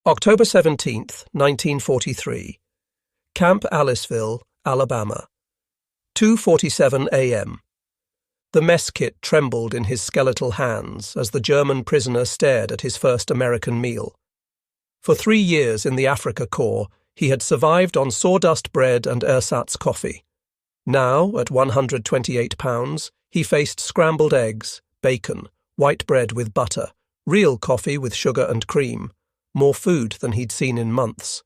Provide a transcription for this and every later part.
October 17th, 1943. Camp Aliceville, Alabama. 2:47 a.m. The mess kit trembled in his skeletal hands as the German prisoner stared at his first American meal. For 3 years in the Afrika Korps, he had survived on sawdust bread and ersatz coffee. Now, at 128 pounds, he faced scrambled eggs, bacon, white bread with butter, real coffee with sugar and cream, more food than he'd seen in months.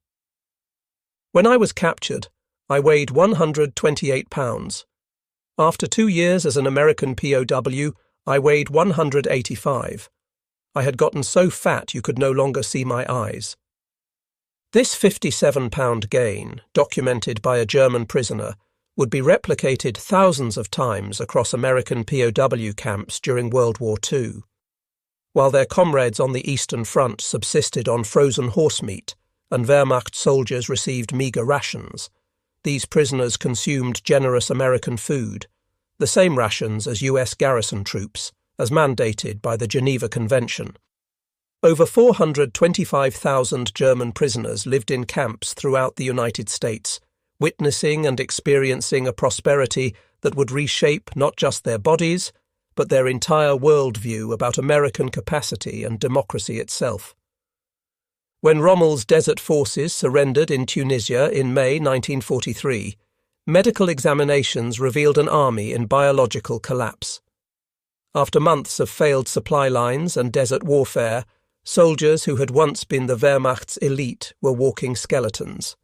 When I was captured, I weighed 128 pounds. After 2 years as an American POW, I weighed 185. I had gotten so fat you could no longer see my eyes. This 57-pound gain, documented by a German prisoner, would be replicated thousands of times across American POW camps during World War II. While their comrades on the Eastern Front subsisted on frozen horse meat and Wehrmacht soldiers received meagre rations, these prisoners consumed generous American food, the same rations as US garrison troops, as mandated by the Geneva Convention. Over 425,000 German prisoners lived in camps throughout the United States, witnessing and experiencing a prosperity that would reshape not just their bodies, but their entire worldview about American capacity and democracy itself. When Rommel's desert forces surrendered in Tunisia in May 1943, medical examinations revealed an army in biological collapse. After months of failed supply lines and desert warfare, soldiers who had once been the Wehrmacht's elite were walking skeletons.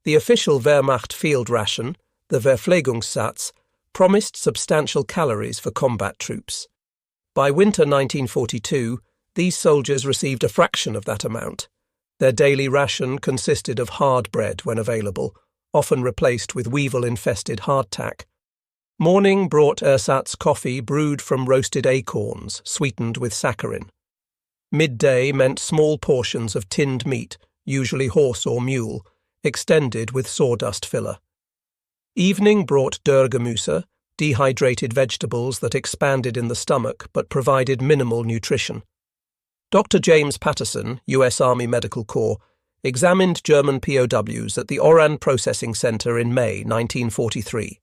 The official Wehrmacht field ration, the Verpflegungssatz, promised substantial calories for combat troops. By winter 1942, these soldiers received a fraction of that amount. Their daily ration consisted of hard bread when available, often replaced with weevil-infested hardtack. Morning brought ersatz coffee brewed from roasted acorns, sweetened with saccharin. Midday meant small portions of tinned meat, usually horse or mule, extended with sawdust filler. Evening brought Dörrgemüse, dehydrated vegetables that expanded in the stomach but provided minimal nutrition. Dr. James Patterson, U.S. Army Medical Corps, examined German POWs at the Oran Processing Center in May 1943.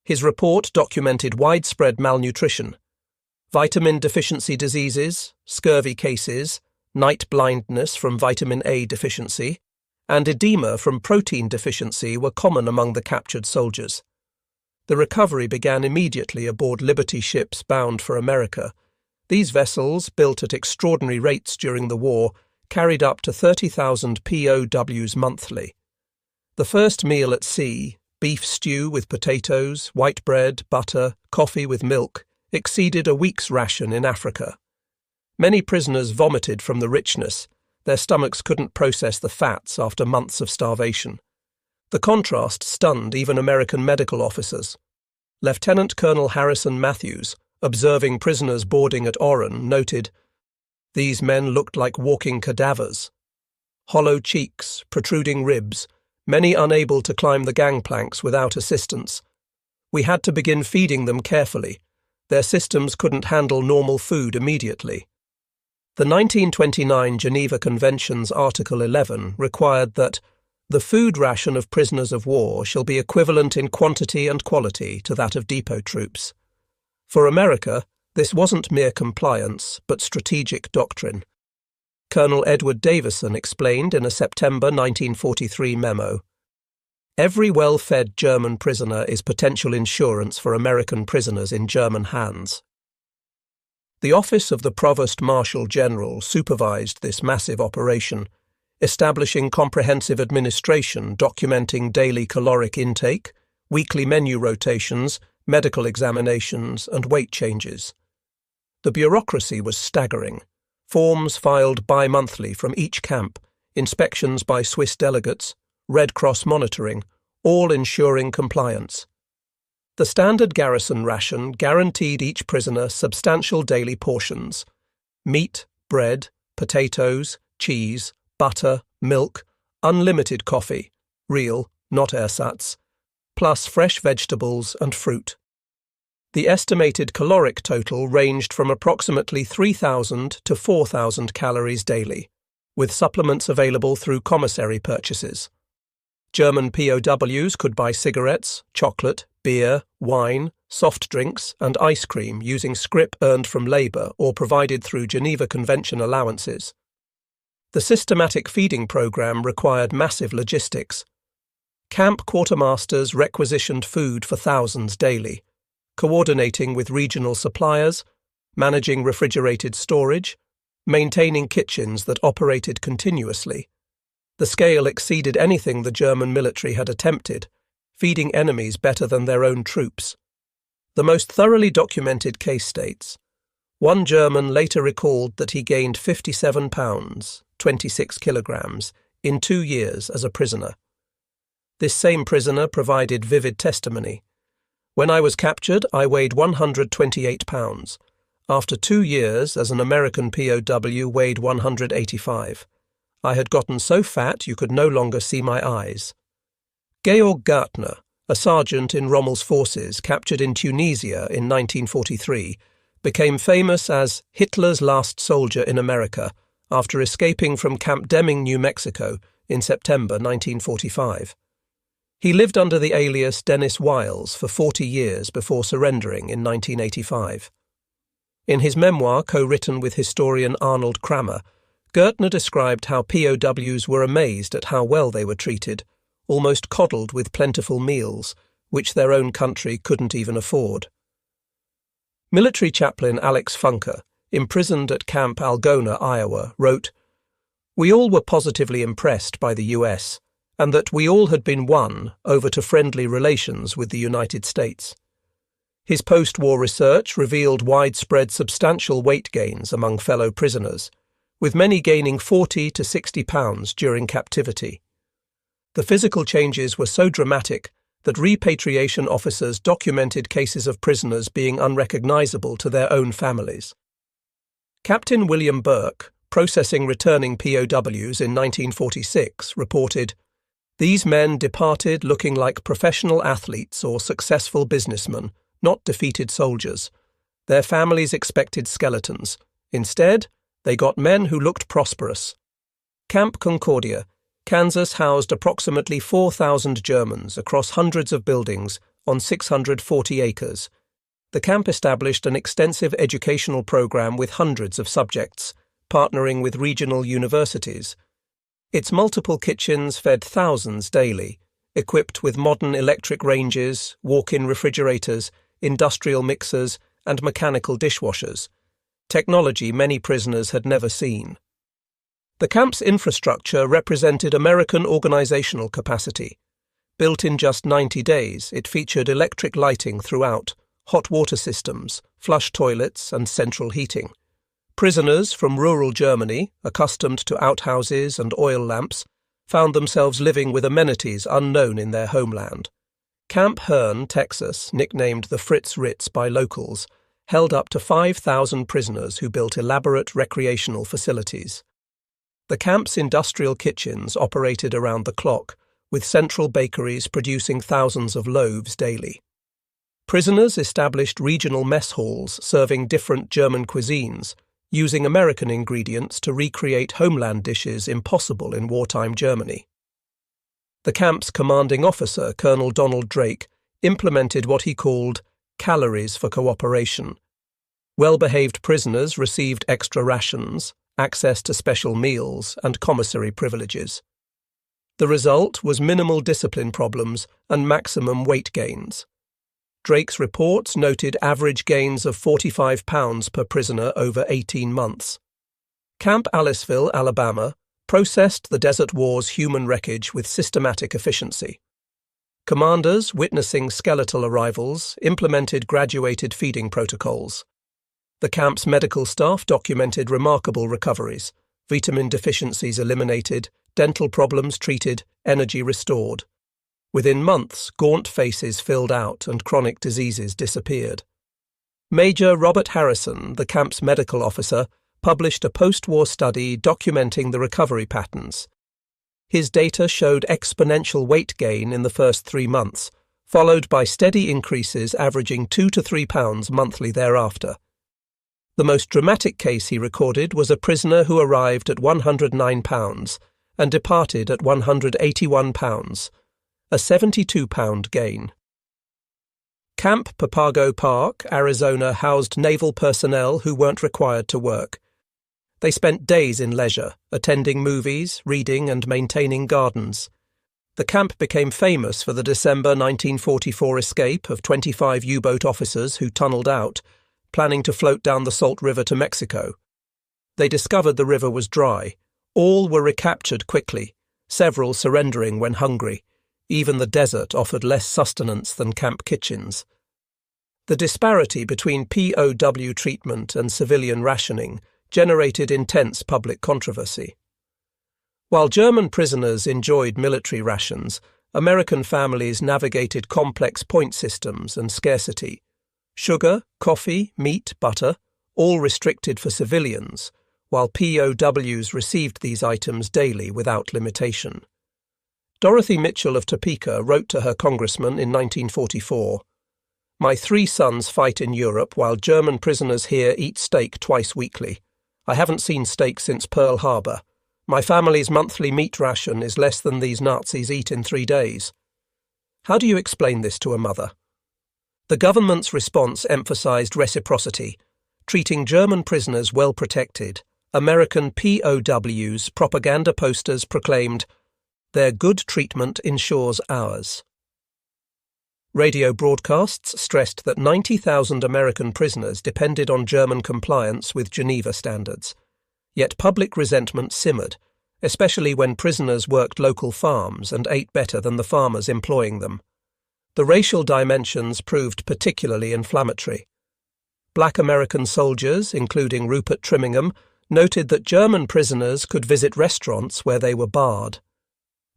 His report documented widespread malnutrition, vitamin deficiency diseases, scurvy cases, night blindness from vitamin A deficiency, and edema from protein deficiency were common among the captured soldiers. The recovery began immediately aboard Liberty ships bound for America. These vessels, built at extraordinary rates during the war, carried up to 30,000 POWs monthly. The first meal at sea, beef stew with potatoes, white bread, butter, coffee with milk, exceeded a week's ration in Africa. Many prisoners vomited from the richness. Their stomachs couldn't process the fats after months of starvation. The contrast stunned even American medical officers. Lieutenant Colonel Harrison Matthews, observing prisoners boarding at Oran, noted, "These men looked like walking cadavers. Hollow cheeks, protruding ribs, many unable to climb the gangplanks without assistance. We had to begin feeding them carefully. Their systems couldn't handle normal food immediately." The 1929 Geneva Convention's Article 11 required that the food ration of prisoners of war shall be equivalent in quantity and quality to that of depot troops. For America, this wasn't mere compliance, but strategic doctrine. Colonel Edward Davison explained in a September 1943 memo, "Every well-fed German prisoner is potential insurance for American prisoners in German hands." The office of the Provost Marshal General supervised this massive operation, establishing comprehensive administration documenting daily caloric intake, weekly menu rotations, medical examinations, and weight changes. The bureaucracy was staggering. Forms filed bi-monthly from each camp, inspections by Swiss delegates, Red Cross monitoring, all ensuring compliance. The standard garrison ration guaranteed each prisoner substantial daily portions: meat, bread, potatoes, cheese, butter, milk, unlimited coffee, real, not ersatz, plus fresh vegetables and fruit. The estimated caloric total ranged from approximately 3,000 to 4,000 calories daily. with supplements available through commissary purchases. German POWs could buy cigarettes, chocolate, beer, wine, soft drinks, and ice cream using scrip earned from labour or provided through Geneva Convention allowances. The systematic feeding programme required massive logistics. Camp quartermasters requisitioned food for thousands daily, coordinating with regional suppliers, managing refrigerated storage, maintaining kitchens that operated continuously. The scale exceeded anything the German military had attempted, feeding enemies better than their own troops. The most thoroughly documented case states, one German later recalled that he gained 57 pounds, 26 kilograms, in 2 years as a prisoner. This same prisoner provided vivid testimony. When I was captured, I weighed 128 pounds. After 2 years as an American POW, weighed 185. I had gotten so fat you could no longer see my eyes. Georg Gartner, a sergeant in Rommel's forces captured in Tunisia in 1943, became famous as Hitler's last soldier in America after escaping from Camp Deming, New Mexico in September 1945. He lived under the alias Dennis Wiles for 40 years before surrendering in 1985. In his memoir, co-written with historian Arnold Kramer, Gertner described how POWs were amazed at how well they were treated, almost coddled with plentiful meals, which their own country couldn't even afford. Military chaplain Alex Funker, imprisoned at Camp Algona, Iowa, wrote, "We all were positively impressed by the US, and that we all had been won over to friendly relations with the United States." His post-war research revealed widespread substantial weight gains among fellow prisoners, with many gaining 40 to 60 pounds during captivity. The physical changes were so dramatic that repatriation officers documented cases of prisoners being unrecognizable to their own families. Captain William Burke, processing returning POWs in 1946, reported, "These men departed looking like professional athletes or successful businessmen, not defeated soldiers. Their families expected skeletons. Instead, they got men who looked prosperous." Camp Concordia, Kansas housed approximately 4,000 Germans across hundreds of buildings on 640 acres. The camp established an extensive educational program with hundreds of subjects, partnering with regional universities. Its multiple kitchens fed thousands daily, equipped with modern electric ranges, walk-in refrigerators, industrial mixers, and mechanical dishwashers, technology many prisoners had never seen. The camp's infrastructure represented American organizational capacity. Built in just 90 days, it featured electric lighting throughout, hot water systems, flush toilets, and central heating. Prisoners from rural Germany, accustomed to outhouses and oil lamps, found themselves living with amenities unknown in their homeland. Camp Hearn, Texas, nicknamed the Fritz Ritz by locals, held up to 5,000 prisoners who built elaborate recreational facilities. The camp's industrial kitchens operated around the clock, with central bakeries producing thousands of loaves daily. Prisoners established regional mess halls serving different German cuisines, using American ingredients to recreate homeland dishes impossible in wartime Germany. The camp's commanding officer, Colonel Donald Drake, implemented what he called calories for cooperation. Well-behaved prisoners received extra rations, access to special meals, and commissary privileges. The result was minimal discipline problems and maximum weight gains. Drake's reports noted average gains of 45 pounds per prisoner over 18 months. Camp Aliceville, Alabama, processed the Desert War's human wreckage with systematic efficiency. Commanders, witnessing skeletal arrivals, implemented graduated feeding protocols. The camp's medical staff documented remarkable recoveries, vitamin deficiencies eliminated, dental problems treated, energy restored. Within months, gaunt faces filled out and chronic diseases disappeared. Major Robert Harrison, the camp's medical officer, published a post-war study documenting the recovery patterns. His data showed exponential weight gain in the first 3 months, followed by steady increases averaging 2 to 3 pounds monthly thereafter. The most dramatic case he recorded was a prisoner who arrived at £109 and departed at £181, a £72 gain. Camp Papago Park, Arizona housed naval personnel who weren't required to work. They spent days in leisure, attending movies, reading and maintaining gardens. The camp became famous for the December 1944 escape of 25 U-boat officers who tunneled out, planning to float down the Salt River to Mexico. They discovered the river was dry. All were recaptured quickly, several surrendering when hungry. Even the desert offered less sustenance than camp kitchens. The disparity between POW treatment and civilian rationing generated intense public controversy. While German prisoners enjoyed military rations, American families navigated complex point systems and scarcity. Sugar, coffee, meat, butter, all restricted for civilians, while POWs received these items daily without limitation. Dorothy Mitchell of Topeka wrote to her congressman in 1944, "My 3 sons fight in Europe while German prisoners here eat steak twice weekly. I haven't seen steak since Pearl Harbor. My family's monthly meat ration is less than these Nazis eat in 3 days." How do you explain this to a mother? The government's response emphasized reciprocity, treating German prisoners well protected. American POWs propaganda posters proclaimed, "Their good treatment ensures ours." Radio broadcasts stressed that 90,000 American prisoners depended on German compliance with Geneva standards. Yet public resentment simmered, especially when prisoners worked local farms and ate better than the farmers employing them. The racial dimensions proved particularly inflammatory. Black American soldiers, including Rupert Trimingham, noted that German prisoners could visit restaurants where they were barred.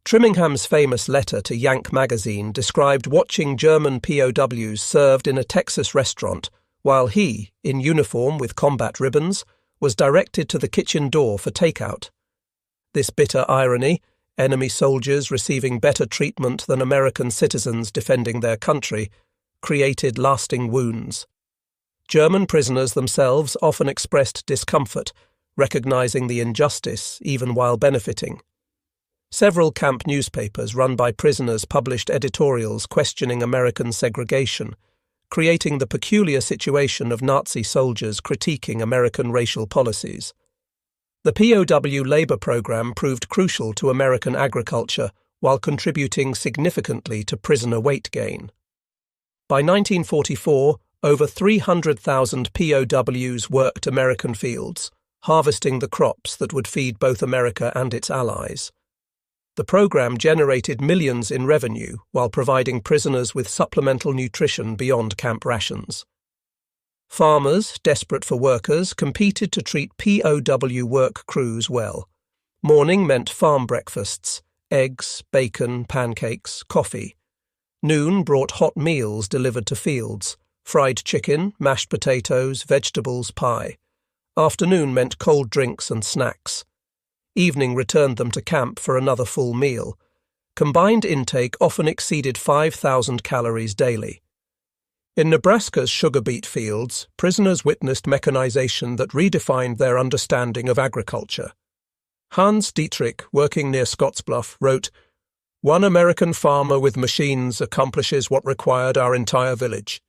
Trimingham's famous letter to Yank magazine described watching German POWs served in a Texas restaurant, while he, in uniform with combat ribbons, was directed to the kitchen door for takeout. This bitter irony, enemy soldiers receiving better treatment than American citizens defending their country, created lasting wounds. German prisoners themselves often expressed discomfort, recognizing the injustice even while benefiting. Several camp newspapers run by prisoners published editorials questioning American segregation, creating the peculiar situation of Nazi soldiers critiquing American racial policies. The POW labor program proved crucial to American agriculture while contributing significantly to prisoner weight gain. By 1944, over 300,000 POWs worked American fields, harvesting the crops that would feed both America and its allies. The program generated millions in revenue while providing prisoners with supplemental nutrition beyond camp rations. Farmers, desperate for workers, competed to treat POW work crews well. Morning meant farm breakfasts, eggs, bacon, pancakes, coffee. Noon brought hot meals delivered to fields, fried chicken, mashed potatoes, vegetables, pie. Afternoon meant cold drinks and snacks. Evening returned them to camp for another full meal. Combined intake often exceeded 5,000 calories daily. In Nebraska's sugar beet fields, prisoners witnessed mechanization that redefined their understanding of agriculture. Hans Dietrich, working near Scottsbluff, wrote, "One American farmer with machines accomplishes what required our entire village.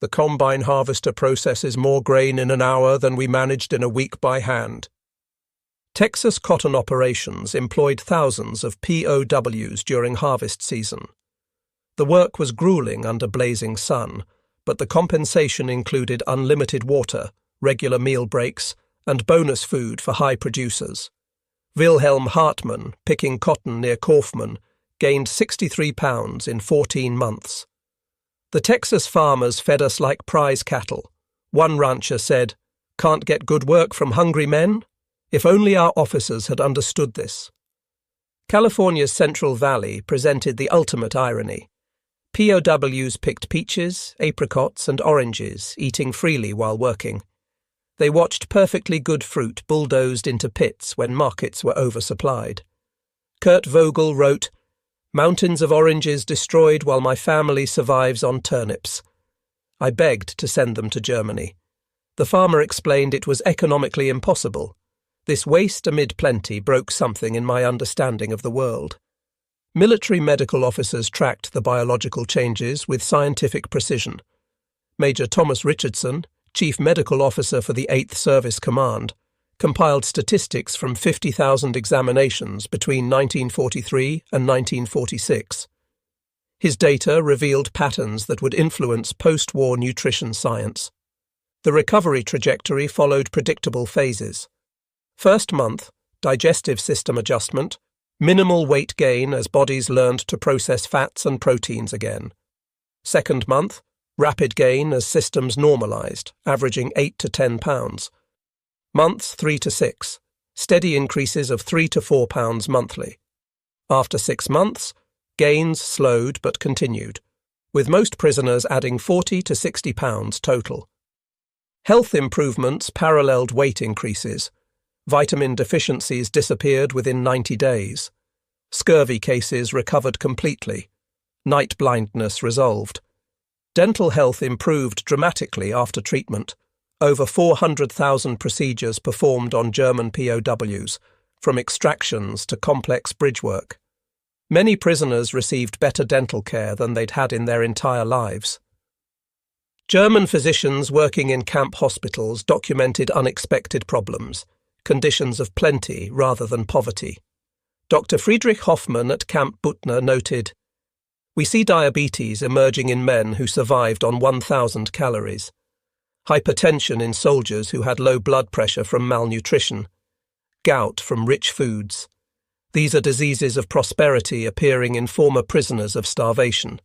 The combine harvester processes more grain in an hour than we managed in a week by hand." Texas cotton operations employed thousands of POWs during harvest season. The work was grueling under blazing sun, but the compensation included unlimited water, regular meal breaks, and bonus food for high producers. Wilhelm Hartmann, picking cotton near Kaufman, gained 63 pounds in 14 months. "The Texas farmers fed us like prize cattle." One rancher said, "Can't get good work from hungry men? If only our officers had understood this." California's Central Valley presented the ultimate irony. POWs picked peaches, apricots, and oranges, eating freely while working. They watched perfectly good fruit bulldozed into pits when markets were oversupplied. Kurt Vogel wrote, "Mountains of oranges destroyed while my family survives on turnips. I begged to send them to Germany. The farmer explained it was economically impossible. This waste amid plenty broke something in my understanding of the world. Military medical officers tracked the biological changes with scientific precision. Major Thomas Richardson, Chief Medical Officer for the 8th Service Command, compiled statistics from 50,000 examinations between 1943 and 1946. His data revealed patterns that would influence post-war nutrition science. The recovery trajectory followed predictable phases. First month, digestive system adjustment, minimal weight gain as bodies learned to process fats and proteins again. Second month, rapid gain as systems normalized, averaging 8 to 10 pounds. Months 3 to 6, steady increases of 3 to 4 pounds monthly. After 6 months, gains slowed but continued, with most prisoners adding 40 to 60 pounds total. Health improvements paralleled weight increases. Vitamin deficiencies disappeared within 90 days. Scurvy cases recovered completely. Night blindness resolved. Dental health improved dramatically after treatment. Over 400,000 procedures performed on German POWs, from extractions to complex bridge work. Many prisoners received better dental care than they'd had in their entire lives. German physicians working in camp hospitals documented unexpected problems, conditions of plenty rather than poverty. Dr. Friedrich Hoffmann at Camp Butner noted, "We see diabetes emerging in men who survived on 1,000 calories. Hypertension in soldiers who had low blood pressure from malnutrition, gout from rich foods. These are diseases of prosperity appearing in former prisoners of starvation."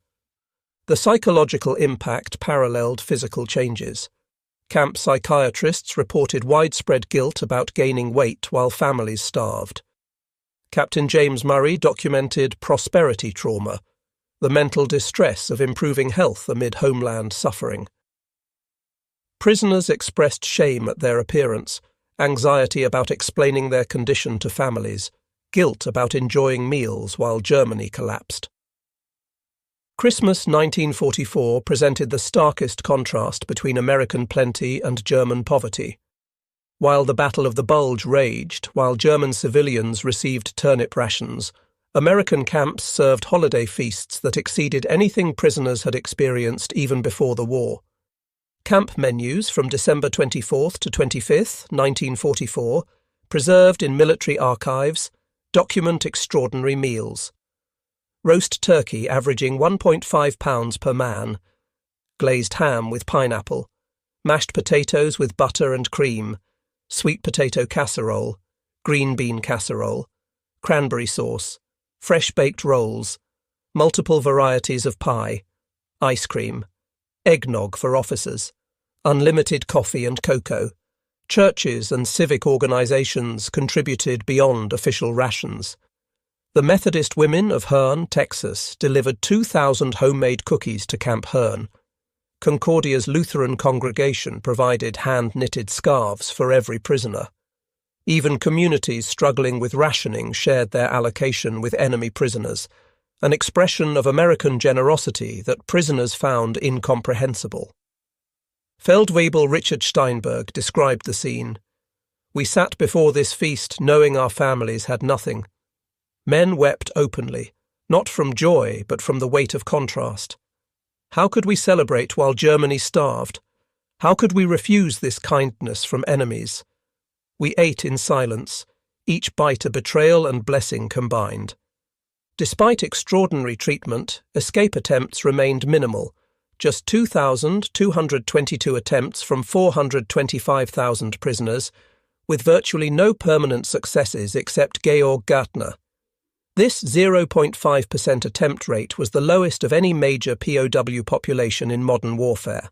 The psychological impact paralleled physical changes. Camp psychiatrists reported widespread guilt about gaining weight while families starved. Captain James Murray documented prosperity trauma, the mental distress of improving health amid homeland suffering. Prisoners expressed shame at their appearance, anxiety about explaining their condition to families, guilt about enjoying meals while Germany collapsed. Christmas 1944 presented the starkest contrast between American plenty and German poverty. While the Battle of the Bulge raged, while German civilians received turnip rations, American camps served holiday feasts that exceeded anything prisoners had experienced even before the war. Camp menus from December 24th to 25th, 1944, preserved in military archives, document extraordinary meals. Roast turkey averaging 1.5 pounds per man, glazed ham with pineapple, mashed potatoes with butter and cream, sweet potato casserole, green bean casserole, cranberry sauce, fresh-baked rolls, multiple varieties of pie, ice cream, eggnog for officers, unlimited coffee and cocoa. Churches and civic organizations contributed beyond official rations. The Methodist women of Hearne, Texas, delivered 2,000 homemade cookies to Camp Hearne. Concordia's Lutheran congregation provided hand-knitted scarves for every prisoner. Even communities struggling with rationing shared their allocation with enemy prisoners, an expression of American generosity that prisoners found incomprehensible. Feldwebel Richard Steinberg described the scene. "We sat before this feast knowing our families had nothing. Men wept openly, not from joy but from the weight of contrast. How could we celebrate while Germany starved? How could we refuse this kindness from enemies? We ate in silence, each bite a betrayal and blessing combined." Despite extraordinary treatment, escape attempts remained minimal, just 2,222 attempts from 425,000 prisoners, with virtually no permanent successes except Georg Gartner. This 0.5% attempt rate was the lowest of any major POW population in modern warfare.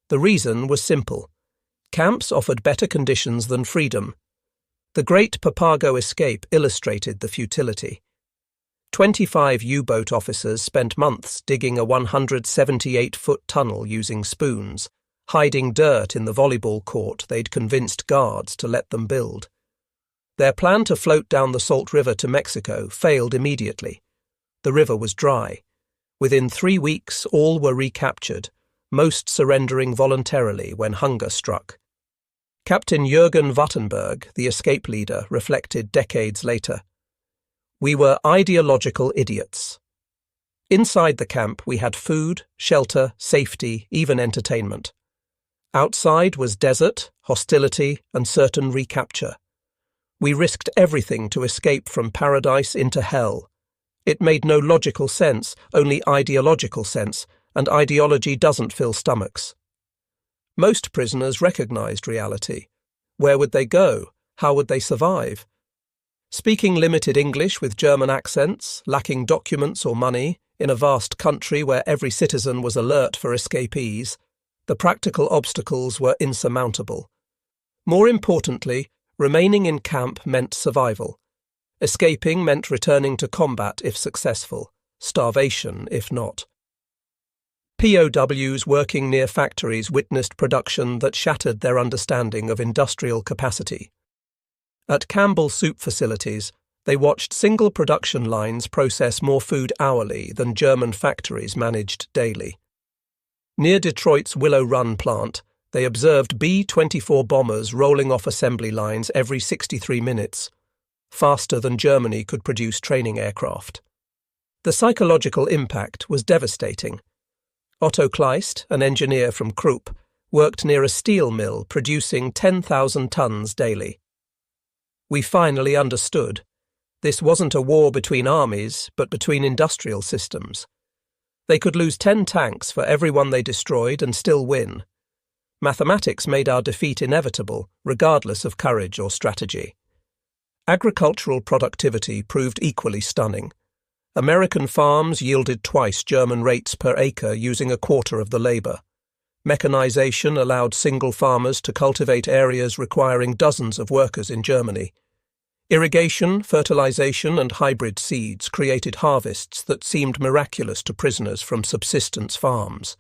The reason was simple. Camps offered better conditions than freedom. The Great Papago escape illustrated the futility. 25 U-boat officers spent months digging a 178-foot tunnel using spoons, hiding dirt in the volleyball court they'd convinced guards to let them build. Their plan to float down the Salt River to Mexico failed immediately. The river was dry. Within 3 weeks, all were recaptured. most surrendering voluntarily when hunger struck. Captain Jürgen Wattenberg, the escape leader, reflected decades later. We were ideological idiots. Inside the camp we had food, shelter, safety, even entertainment. Outside was desert, hostility, and certain recapture. We risked everything to escape from paradise into hell. It made no logical sense, only ideological sense, and ideology doesn't fill stomachs. Most prisoners recognized reality. Where would they go? How would they survive? Speaking limited English with German accents, lacking documents or money, in a vast country where every citizen was alert for escapees, the practical obstacles were insurmountable. More importantly, remaining in camp meant survival. Escaping meant returning to combat if successful, starvation if not. POWs working near factories witnessed production that shattered their understanding of industrial capacity. At Campbell soup facilities, they watched single production lines process more food hourly than German factories managed daily. Near Detroit's Willow Run plant, they observed B-24 bombers rolling off assembly lines every 63 minutes, faster than Germany could produce training aircraft. The psychological impact was devastating. Otto Kleist, an engineer from Krupp, worked near a steel mill producing 10,000 tons daily. We finally understood. This wasn't a war between armies, but between industrial systems. They could lose 10 tanks for every one they destroyed and still win. Mathematics made our defeat inevitable, regardless of courage or strategy. Agricultural productivity proved equally stunning. American farms yielded twice German rates per acre using a quarter of the labour. Mechanization allowed single farmers to cultivate areas requiring dozens of workers in Germany. Irrigation, fertilization, and hybrid seeds created harvests that seemed miraculous to prisoners from subsistence farms.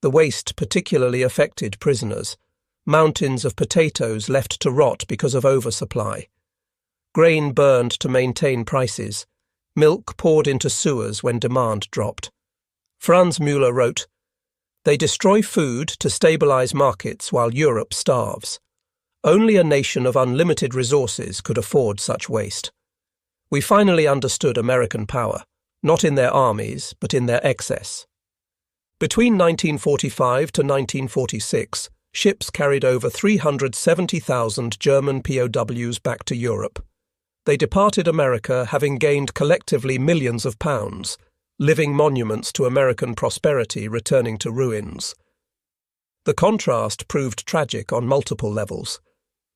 The waste particularly affected prisoners. Mountains of potatoes left to rot because of oversupply. Grain burned to maintain prices. Milk poured into sewers when demand dropped. Franz Müller wrote, "They destroy food to stabilize markets while Europe starves. Only a nation of unlimited resources could afford such waste." We finally understood American power, not in their armies, but in their excess. Between 1945 to 1946, ships carried over 370,000 German POWs back to Europe. They departed America having gained collectively millions of pounds, living monuments to American prosperity returning to ruins. The contrast proved tragic on multiple levels.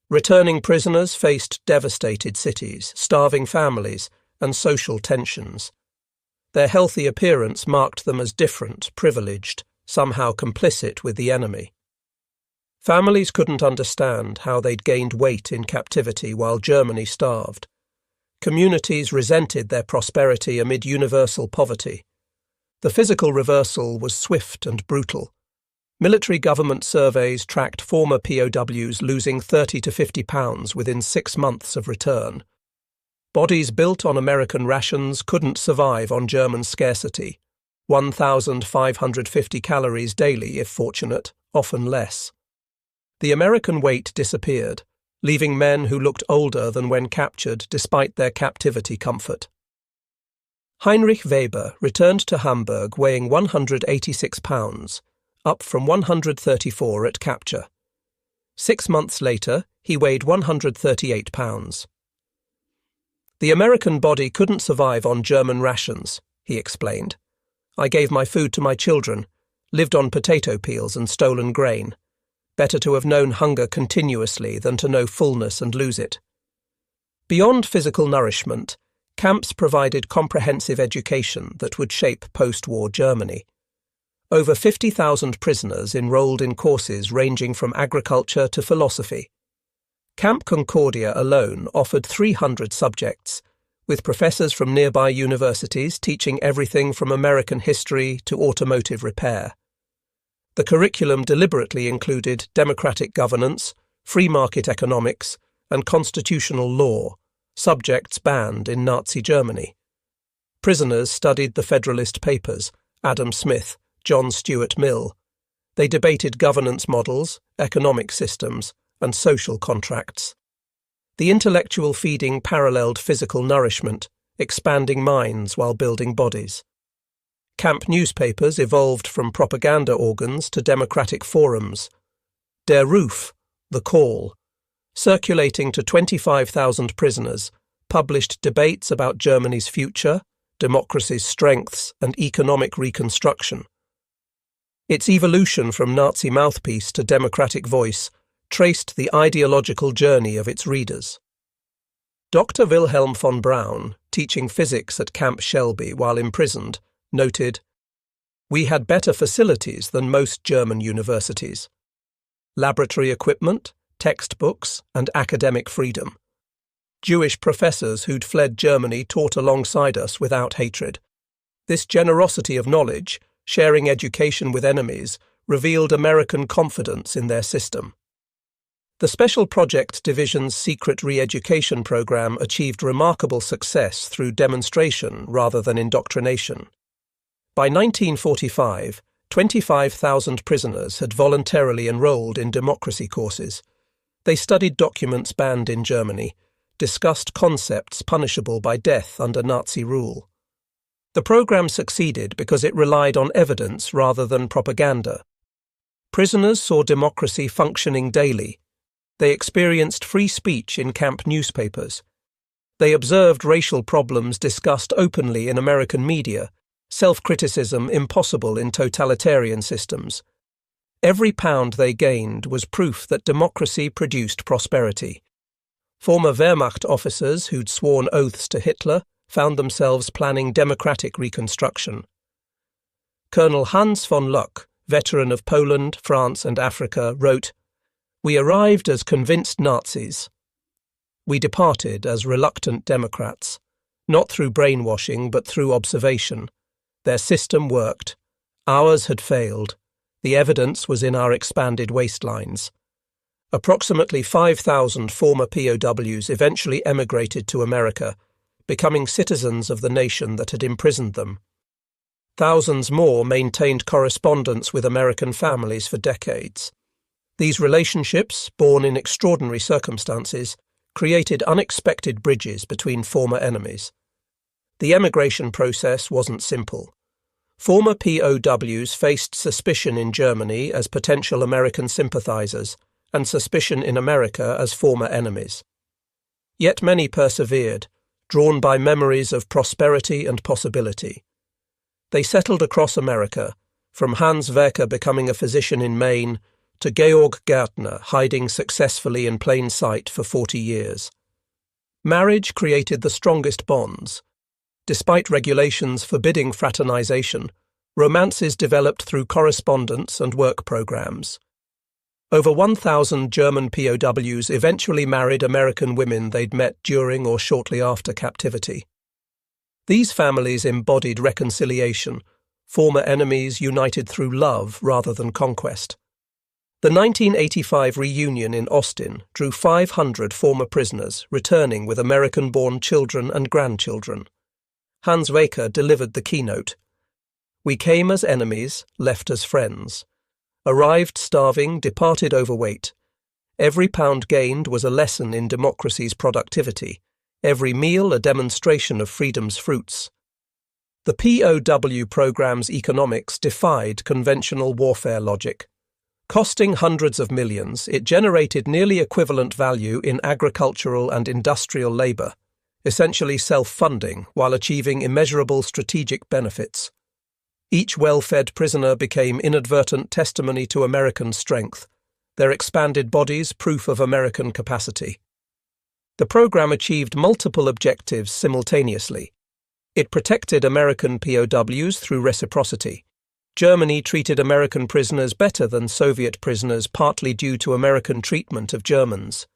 Returning prisoners faced devastated cities, starving families, and social tensions. Their healthy appearance marked them as different, privileged, somehow complicit with the enemy. Families couldn't understand how they'd gained weight in captivity while Germany starved. Communities resented their prosperity amid universal poverty. The physical reversal was swift and brutal. Military government surveys tracked former POWs losing 30 to 50 pounds within 6 months of return. Bodies built on American rations couldn't survive on German scarcity, 1,550 calories daily if fortunate, often less. The American weight disappeared, leaving men who looked older than when captured despite their captivity comfort. Heinrich Weber returned to Hamburg weighing 186 pounds, up from 134 at capture. 6 months later, he weighed 138 pounds. "The American body couldn't survive on German rations," he explained. "I gave my food to my children, lived on potato peels and stolen grain. Better to have known hunger continuously than to know fullness and lose it." Beyond physical nourishment, camps provided comprehensive education that would shape post-war Germany. Over 50,000 prisoners enrolled in courses ranging from agriculture to philosophy. Camp Concordia alone offered 300 subjects, with professors from nearby universities teaching everything from American history to automotive repair. The curriculum deliberately included democratic governance, free market economics, and constitutional law, subjects banned in Nazi Germany. Prisoners studied the Federalist Papers, Adam Smith, John Stuart Mill, They debated governance models, economic systems, and social contracts. The intellectual feeding paralleled physical nourishment, expanding minds while building bodies. Camp newspapers evolved from propaganda organs to democratic forums. Der Ruf, the call, circulating to 25,000 prisoners, published debates about Germany's future, democracy's strengths, and economic reconstruction. Its evolution from Nazi mouthpiece to democratic voice traced the ideological journey of its readers. Dr. Wilhelm von Braun, teaching physics at Camp Shelby while imprisoned, noted, "We had better facilities than most German universities. Laboratory equipment, textbooks, and academic freedom. Jewish professors who'd fled Germany taught alongside us without hatred. This generosity of knowledge, sharing education with enemies, revealed American confidence in their system." The Special Project Division's secret re-education program achieved remarkable success through demonstration rather than indoctrination. By 1945, 25,000 prisoners had voluntarily enrolled in democracy courses. They studied documents banned in Germany, discussed concepts punishable by death under Nazi rule. The program succeeded because it relied on evidence rather than propaganda. Prisoners saw democracy functioning daily. They experienced free speech in camp newspapers. They observed racial problems discussed openly in American media, self-criticism impossible in totalitarian systems. Every pound they gained was proof that democracy produced prosperity. Former Wehrmacht officers who'd sworn oaths to Hitler found themselves planning democratic reconstruction. Colonel Hans von Luck, veteran of Poland, France, and Africa, wrote, "We arrived as convinced Nazis. We departed as reluctant Democrats, not through brainwashing but through observation. Their system worked. Ours had failed. The evidence was in our expanded waistlines." Approximately 5,000 former POWs eventually emigrated to America, becoming citizens of the nation that had imprisoned them. Thousands more maintained correspondence with American families for decades. These relationships, born in extraordinary circumstances, created unexpected bridges between former enemies. The emigration process wasn't simple. Former POWs faced suspicion in Germany as potential American sympathizers and suspicion in America as former enemies. Yet many persevered, drawn by memories of prosperity and possibility. They settled across America, from Hans Werker becoming a physician in Maine to Georg Gärtner hiding successfully in plain sight for 40 years. Marriage created the strongest bonds. Despite regulations forbidding fraternization, romances developed through correspondence and work programs. Over 1,000 German POWs eventually married American women they'd met during or shortly after captivity. These families embodied reconciliation, former enemies united through love rather than conquest. The 1985 reunion in Austin drew 500 former prisoners returning with American-born children and grandchildren. Hans Werker delivered the keynote. "We came as enemies, left as friends. Arrived starving, departed overweight. Every pound gained was a lesson in democracy's productivity. Every meal a demonstration of freedom's fruits." The POW program's economics defied conventional warfare logic. Costing hundreds of millions, it generated nearly equivalent value in agricultural and industrial labour, essentially self-funding while achieving immeasurable strategic benefits. Each well-fed prisoner became inadvertent testimony to American strength, their expanded bodies proof of American capacity. The program achieved multiple objectives simultaneously. It protected American POWs through reciprocity. Germany treated American prisoners better than Soviet prisoners partly due to American treatment of Germans.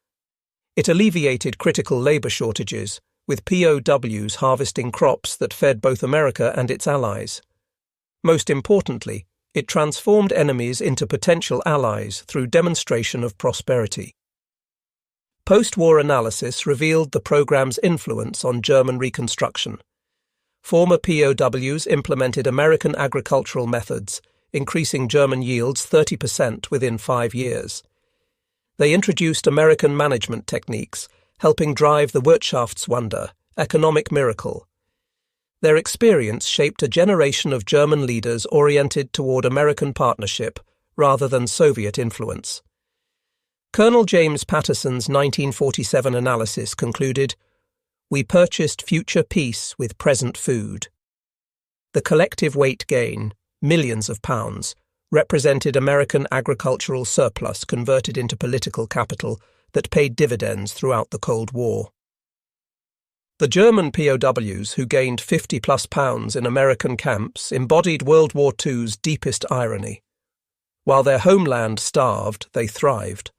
It alleviated critical labour shortages, with POWs harvesting crops that fed both America and its allies. Most importantly, it transformed enemies into potential allies through demonstration of prosperity. Post-war analysis revealed the program's influence on German reconstruction. Former POWs implemented American agricultural methods, increasing German yields 30% within 5 years. They introduced American management techniques, helping drive the Wirtschaftswunder, economic miracle. Their experience shaped a generation of German leaders oriented toward American partnership rather than Soviet influence. Colonel James Patterson's 1947 analysis concluded, "We purchased future peace with present food." The collective weight gain, millions of pounds, represented American agricultural surplus converted into political capital that paid dividends throughout the Cold War. The German POWs, who gained £50+ in American camps, embodied World War II's deepest irony. While their homeland starved, they thrived.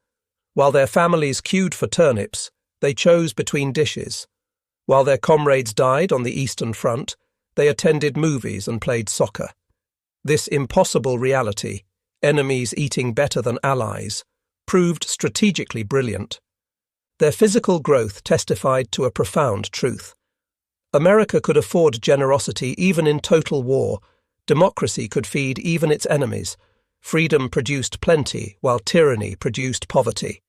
While their families queued for turnips, they chose between dishes. While their comrades died on the Eastern Front, they attended movies and played soccer. This impossible reality, enemies eating better than allies, proved strategically brilliant. Their physical growth testified to a profound truth. America could afford generosity even in total war. Democracy could feed even its enemies. Freedom produced plenty, while tyranny produced poverty.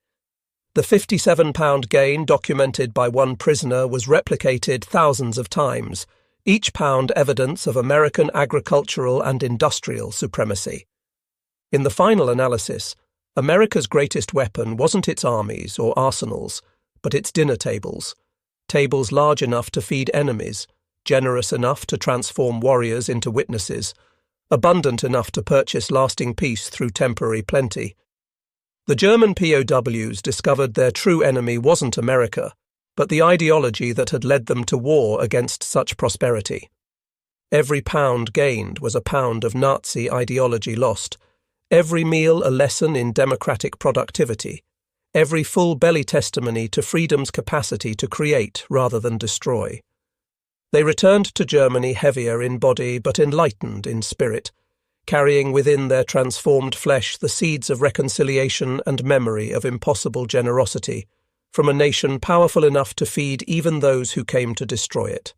The £57 gain documented by one prisoner was replicated thousands of times, each pound evidence of American agricultural and industrial supremacy. In the final analysis, America's greatest weapon wasn't its armies or arsenals, but its dinner tables. Tables large enough to feed enemies, generous enough to transform warriors into witnesses, abundant enough to purchase lasting peace through temporary plenty. The German POWs discovered their true enemy wasn't America, but the ideology that had led them to war against such prosperity. Every pound gained was a pound of Nazi ideology lost, every meal a lesson in democratic productivity, every full belly testimony to freedom's capacity to create rather than destroy. They returned to Germany heavier in body but enlightened in spirit, carrying within their transformed flesh the seeds of reconciliation and memory of impossible generosity from a nation powerful enough to feed even those who came to destroy it.